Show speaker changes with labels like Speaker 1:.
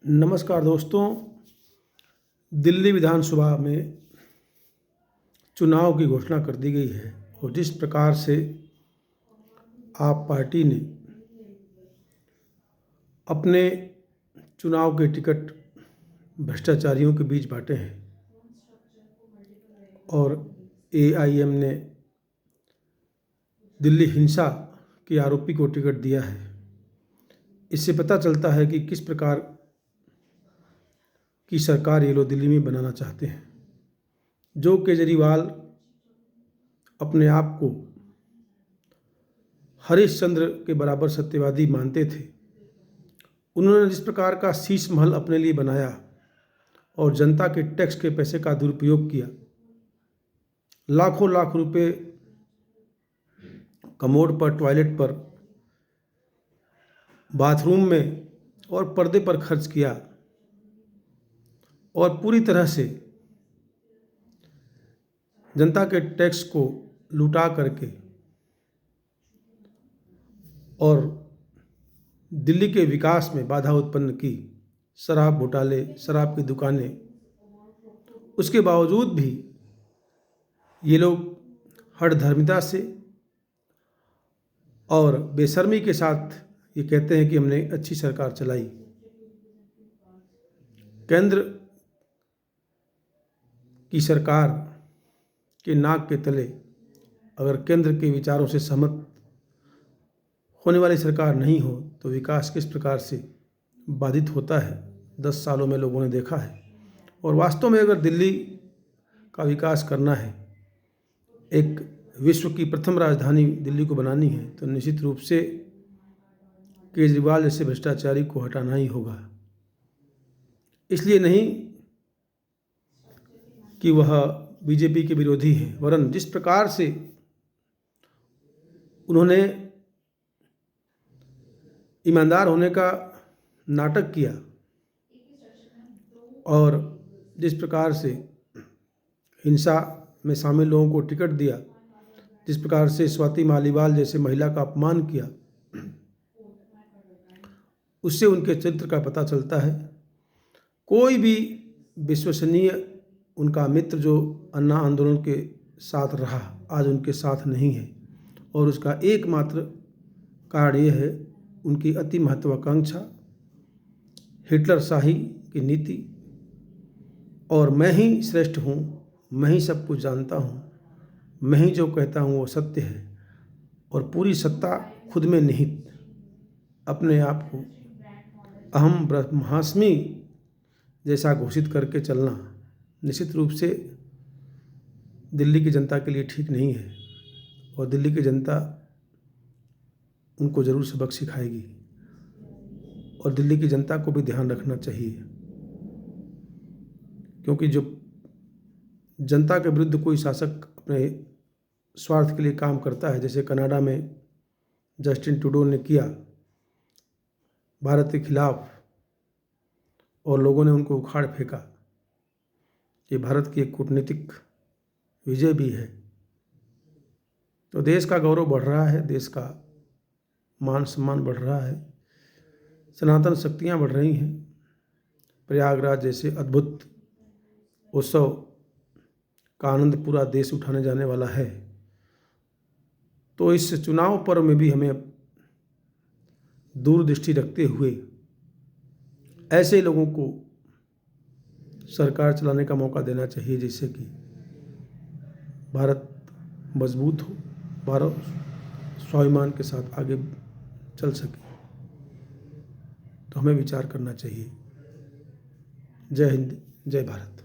Speaker 1: नमस्कार दोस्तों। दिल्ली विधानसभा में चुनाव की घोषणा कर दी गई है और जिस प्रकार से आप पार्टी ने अपने चुनाव के टिकट भ्रष्टाचारियों के बीच बांटे हैं और एआईएम ने दिल्ली हिंसा के आरोपी को टिकट दिया है, इससे पता चलता है कि किस प्रकार की सरकार ये लोग दिल्ली में बनाना चाहते हैं। जो केजरीवाल अपने आप को हरिश्चंद्र के बराबर सत्यवादी मानते थे, उन्होंने जिस प्रकार का शीश महल अपने लिए बनाया और जनता के टैक्स के पैसे का दुरुपयोग किया, लाखों लाख रुपए कमोड पर, टॉयलेट पर, बाथरूम में और पर्दे पर खर्च किया और पूरी तरह से जनता के टैक्स को लुटा करके और दिल्ली के विकास में बाधा उत्पन्न की। शराब घोटाले, शराब की दुकानें, उसके बावजूद भी ये लोग हठधर्मिता से और बेशर्मी के साथ ये कहते हैं कि हमने अच्छी सरकार चलाई। केंद्र की सरकार के नाक के तले अगर केंद्र के विचारों से सहमत होने वाली सरकार नहीं हो तो विकास किस प्रकार से बाधित होता है 10 सालों में लोगों ने देखा है। और वास्तव में अगर दिल्ली का विकास करना है, एक विश्व की प्रथम राजधानी दिल्ली को बनानी है, तो निश्चित रूप से केजरीवाल जैसे भ्रष्टाचारी को हटाना ही होगा। इसलिए नहीं कि वह बीजेपी के विरोधी हैं, वरन जिस प्रकार से उन्होंने ईमानदार होने का नाटक किया और जिस प्रकार से हिंसा में शामिल लोगों को टिकट दिया, जिस प्रकार से स्वाति मालीवाल जैसे महिला का अपमान किया, उससे उनके चरित्र का पता चलता है। कोई भी विश्वसनीय उनका मित्र जो अन्ना आंदोलन के साथ रहा, आज उनके साथ नहीं है और उसका एकमात्र कारण ये है उनकी अति महत्वाकांक्षा, हिटलर शाही की नीति और मैं ही श्रेष्ठ हूँ, मैं ही सब कुछ जानता हूँ, मैं ही जो कहता हूँ वो सत्य है और पूरी सत्ता खुद में निहित, अपने आप को अहम ब्रह्मास्मि जैसा घोषित करके चलना निश्चित रूप से दिल्ली की जनता के लिए ठीक नहीं है और दिल्ली की जनता उनको ज़रूर सबक सिखाएगी और दिल्ली की जनता को भी ध्यान रखना चाहिए, क्योंकि जो जनता के विरुद्ध कोई शासक अपने स्वार्थ के लिए काम करता है, जैसे कनाडा में जस्टिन ट्रूडो ने किया भारत के खिलाफ और लोगों ने उनको उखाड़ फेंका, ये भारत की एक कूटनीतिक विजय भी है। तो देश का गौरव बढ़ रहा है, देश का मान सम्मान बढ़ रहा है, सनातन शक्तियाँ बढ़ रही हैं। प्रयागराज जैसे अद्भुत उत्सव का आनंद पूरा देश उठाने जाने वाला है। तो इस चुनाव पर्व में भी हमें दूरदृष्टि रखते हुए ऐसे लोगों को सरकार चलाने का मौका देना चाहिए जिससे कि भारत मजबूत हो, भारत स्वाभिमान के साथ आगे चल सके। तो हमें विचार करना चाहिए। जय हिंद, जय भारत।